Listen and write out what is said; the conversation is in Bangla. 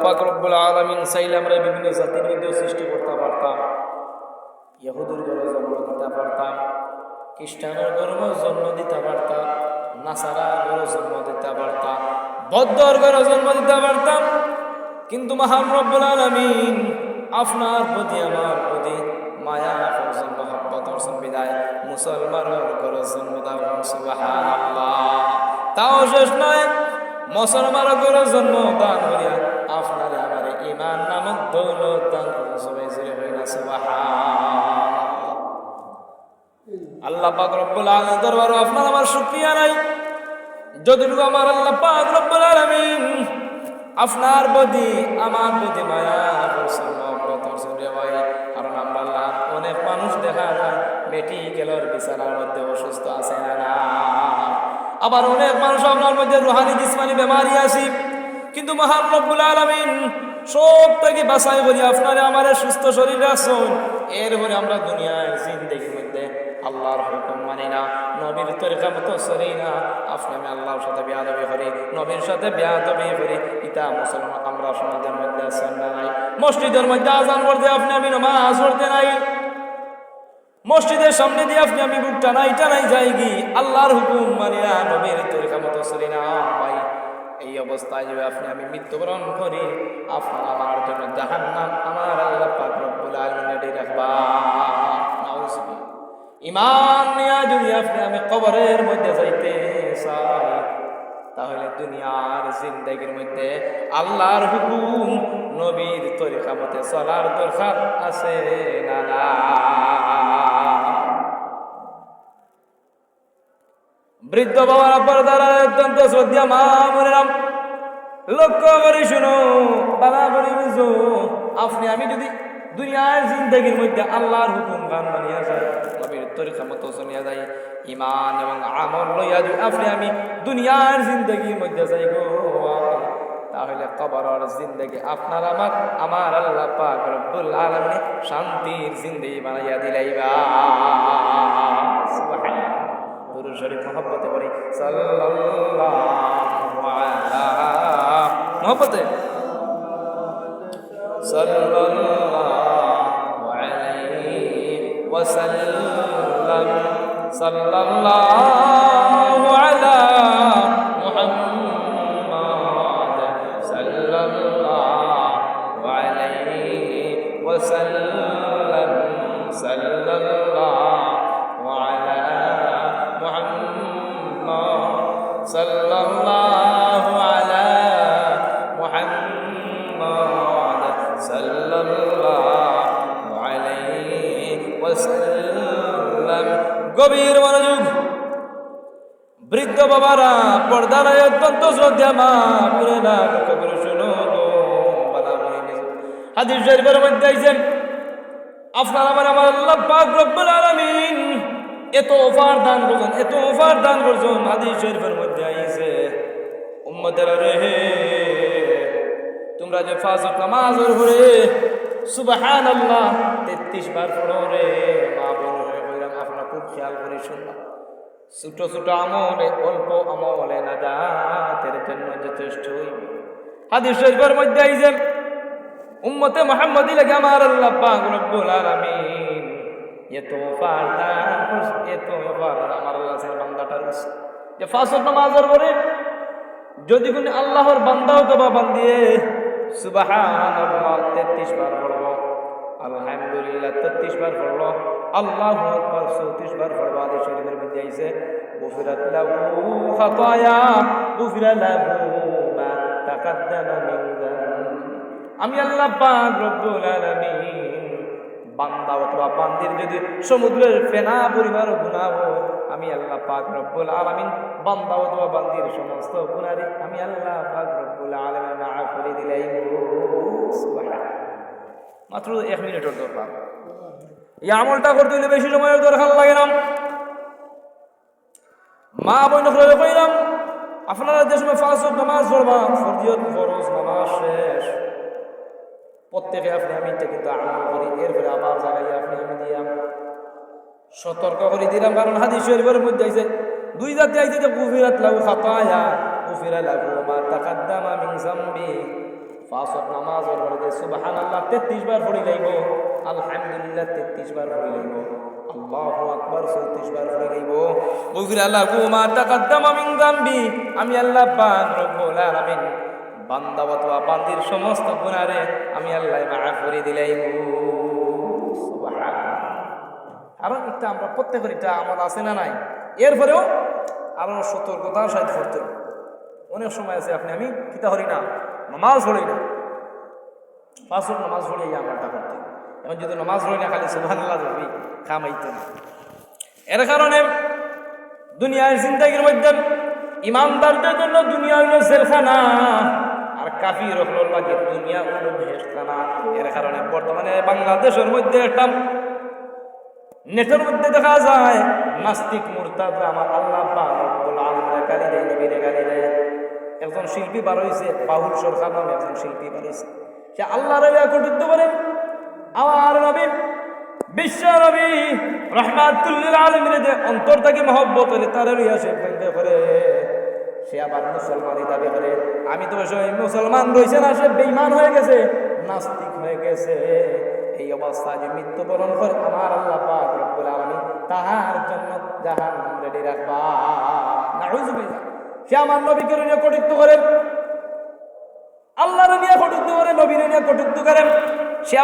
পাক রব্বুল আলামিন চাইলে আমরা বিভিন্ন জাতির মধ্যে সৃষ্টি করতে পারতাম, ইহুদির ঘরে জন্ম দিতে পারতাম, খ্রিস্টানের ঘরে জন্ম দিতে পারতাম, নাসারার ঘরে জন্ম দিতে পারতাম, বৌদ্ধর ঘরে জন্ম দিতে পারতাম, কিন্তু মহান রব্বুল আলামিন আপনার প্রতি আমার প্রতি মায়া করছেন, মহব্বত করছেন বিদায় মুসলমানের ঘরে জন্ম দেওয়া। সুবহানাল্লাহ। তাও শেষ নয়, মুসলমানের ঘরে জন্ম দান করিয়া আপনার আমার ঈমান নামক দৌলত দান করুন। সবাই জুড়ে হই না সুবহানাল্লাহ। আল্লাহ পাক রব্বুল আলামিন দরবারে আপনার আমার শুকরিয়া নাই, যতটুকু আমার আল্লাহ পাক রব্বুল আলামিন আপনার প্রতি আমার প্রতি মায়া করছেন, মহব্বত করছেন রে ভাই। কারণ আমরা আল্লাহ অনেক মানুষ দেখা যায় মেডিকেলের বিছানার মধ্যে অসুস্থ আছে না, আবার অনেক মানুষ আপনার মধ্যে রুহানি জিসমানি বেমারি আছে, কিন্তু মহান রব্বুল আলামিন সব থেকে বাছাই করি আপনারে আমার সুস্থ শরীর রাখুন। এরপরে আমরা দুনিয়ার জিন্দেগির মধ্যে আল্লাহর হুকুম মানি না, নবীর তরিকা মতো চলি না, আপনি আমি আল্লাহর সাথে বেয়াদবি করি, নবীর সাথে বেয়াদবি করি। ইতা মুসলমান আমরা সমাজের মধ্যে আছেন না নাই? মসজিদের মধ্যে আজান করতে আপনি আমি নামাজ পড়তে নাই, মসজিদের সামনে দিয়ে আপনি আমি বুক টানাই যাই কি আল্লাহর হুকুম মানি না, নবীর তরিকা মতো চলি না ভাই। এই অবস্থায় যদি আপনি আমি মৃত্যুবরণ করি, আপনার আমার জন্য জাহান্নাম আমার আল্লাহ পাক রব্বুল আলামিন রেডি রাখবা। নাউজুবিল্লাহ। ঈমান নিয়ে যদি আপনি আমি কবরের মধ্যে যাইতে চাই, তাহলে দুনিয়ার জিন্দেগির মধ্যে আল্লাহর হুকুম নবীর তরিকা মতে চলার দরকার আছে না না? বৃদ্ধ বাবার আব্বার দ্বারা অত্যন্ত শ্রদ্ধা মা বোনেরাম, লক্ষ্য করে শুনো, বালা করে বুঝো, আপনি আমি যদি দুনিয়ার জিন্দেগির মধ্যে আল্লাহর হুকুম গান মানিয়া যায়, নবীর তরিকা মতো চলিয়া যায়, ঈমান এবং আমল লইয়া যদি আপনি আমি দুনিয়ার জিন্দেগির মধ্যে যাই গো, তাহলে কবরের জিন্দেগি আপনার আমার আল্লাহ পাক রব্বুল আলামিন শান্তির জিন্দেগি বানাইয়া দিলাইবা। সুবহানাল্লাহ। দুরূদ শরীফ মহব্বতে পড়ি সাল্লাল্লাহু আলা মহব্বতে সাল্লাল্লাহু আলাইহি ওয়াসাল্লাম, সাল্লাল্লাহু আলা মুহাম্মাদ, সাল্লাল্লাহু আলাইহি ওয়াসাল্লাম, সাল্লাল্লাহু আলা মুহাম্মাদ, সাল্লাল্লাহু আলা মুহাম্মাদ, সাল্লাল্লাহু আলাইহি ওয়াসাল্লাম। গভীর মনোযোগ, বৃদ্ধ বাবারা, পর্দার অত্যন্ত শ্রদ্ধা মা বোনেরা, লক্ষ্য করে শুনো গো, বালা বলে হাদিস শরীফের মধ্যে আইছেন, আপনার আমার আল্লাহ পাক রব্বুল আলামিন এত অফার দান করছেন, এত অফার দান করছেন। হাদিস শরীফের মধ্যে আইছে, উম্মতেরা রে, তোমরা যে ফাজ নামাজের পড়ে সুবহানাল্লাহ 33 বার পড়ো রে, মা বোন কইলাম আপনারা খুব খেয়াল করে শুনবা। ছোট ছোট আমলে, অল্প আমলে নাজাতের জন্য যথেষ্ট হইবে। হাদিস শরীফের মধ্যে আইছে, উম্মতে মুহাম্মাদি লাগে আমার আল্লাহ পাক রব্বুল আলামিন এত অফার দান করছে, এত অফার আমার আল্লাহ সে বান্দাটার কাছে যে ফাজ নামাজের পড়ে যদি কোন আল্লাহর বান্দা অথবা বান্দিয়ে সুবহানাল্লাহ 33 বার পড়ব, আলহামদুলিল্লাহ 33 বার পড়ল, আল্লাহু আকবার 34 বার পড়ব। হাদিস শরীফের মধ্যে আইছে, গুফিরাত লাহু খাতায়া, গুফিরা লাহু মা তাকাদ্দামা মিন যানবি। আমি আল্লাহ পাক রব্বুল আলামিন বান্দা অথবা বান্দির যদি সমুদ্রের ফেনা পরিমাণ গুনাহ হয়, আমি আল্লাহ পাক রব্বুল আলামিন বান্দা অথবা বান্দির সমস্ত গুনাহ আমি আল্লাহ পাক রব্বুল আলামিন মাফ করে দিলাই। সুবহানাল্লাহ। মাত্র 1 মিনিটের দরকার, এই আমলটা করতে হলে বেশি সময়ের দরকার লাগে না। মা বোন কইলাম, আপনারা যে সময় ফাজর নামাজ পড়বা, ফরজিয়ত ফরজ নামাজ শেষ, প্রত্যেকে আপনি আমি কিন্তু আমল করি, এরপরে আবার জায়গায় আপনি আমি দিলাম, সতর্ক করে দিলাম। কারণ হাদিস শরীফের মধ্যে আইছে, দুই জাতি আইছে যে গুফিরাত লাহু খাতায়া, গুফিরা লাহু মা তাকাদ্দামা মিন যামবি। পাঁচ ওয়াক্ত নামাজের পরে সুবহানাল্লাহ 33 বার পড়ি লাইব, আলহামদুলিল্লাহ 33 বার পড়ি লাইব, আল্লাহু আকবার 34 বার পড়ি লাইব। গুফিরা লাহু মা তাকাদ্দামা মিন যামবি, আমি আল্লাহ পাক রব্বুল আলামিন বান্দা অথবা বান্দির সমস্ত গুনাহরে আমি আল্লাহ মাফ করে দিলাম। সুবহানাল্লাহ। কারণ এটা আমরা প্রত্যেকের এটা আমল আছে না নাই, এরপরেও আরো সতর্কতার সাথে করতে হবে। অনেক সময় আছে আপনি আমি কিতা করি না, নামাজ পড়ি না, পাঁচ ওয়াক্ত নামাজ পড়ে এই আমলটা করতে হবে। এখন যদি নামাজ পড়ি না খালি সুবহানাল্লাহ বলবি, খামাইতে না। এর কারণে দুনিয়ার জিন্দেগির মধ্যে ইমানদারদের জন্য দুনিয়া হইল জেলখানা, আর কাফির হলো লাগে দুনিয়া হইল বেহেশতখানা। এর কারণে বর্তমানে বাংলাদেশের মধ্যে একটা নেটের মধ্যে দেখা যায় নাস্তিক মুরতাদরা আমার আল্লাহ পাক রব্বুল আলামিনের গালি দেয়, নবীর গালি দেয়। একজন শিল্পী বার হয়েছে, বাহুল সরকার নামে একজন শিল্পী বার হয়েছে, সে আল্লাহর কটূক্তি করে। আমার নবী বিশ্ব নবী রাহমাতুল লিল আলামিন যে অন্তর থেকে মহব্বত করে তার লইয়া সে বন্ধ করে, সে আবার মুসলমানই দাবি করে। আমি তো মুসলমান রয়েছে না, সে বেঈমান হয়ে গেছে, নাস্তিক হয়ে গেছে। এই অবস্থায় যে মৃত্যুবরণ করে আমার আল্লাহ পাক রব্বুল আলামিন তাহার জন্য জাহান্নাম রেডি রাখবা। নাউযুবিল্লাহ। সে আমার নবীকে নিয়ে কটূক্তি করে, আল্লাহর নিয়ে কটূক্তি করে, নবীর নিয়ে কটূক্তি করে।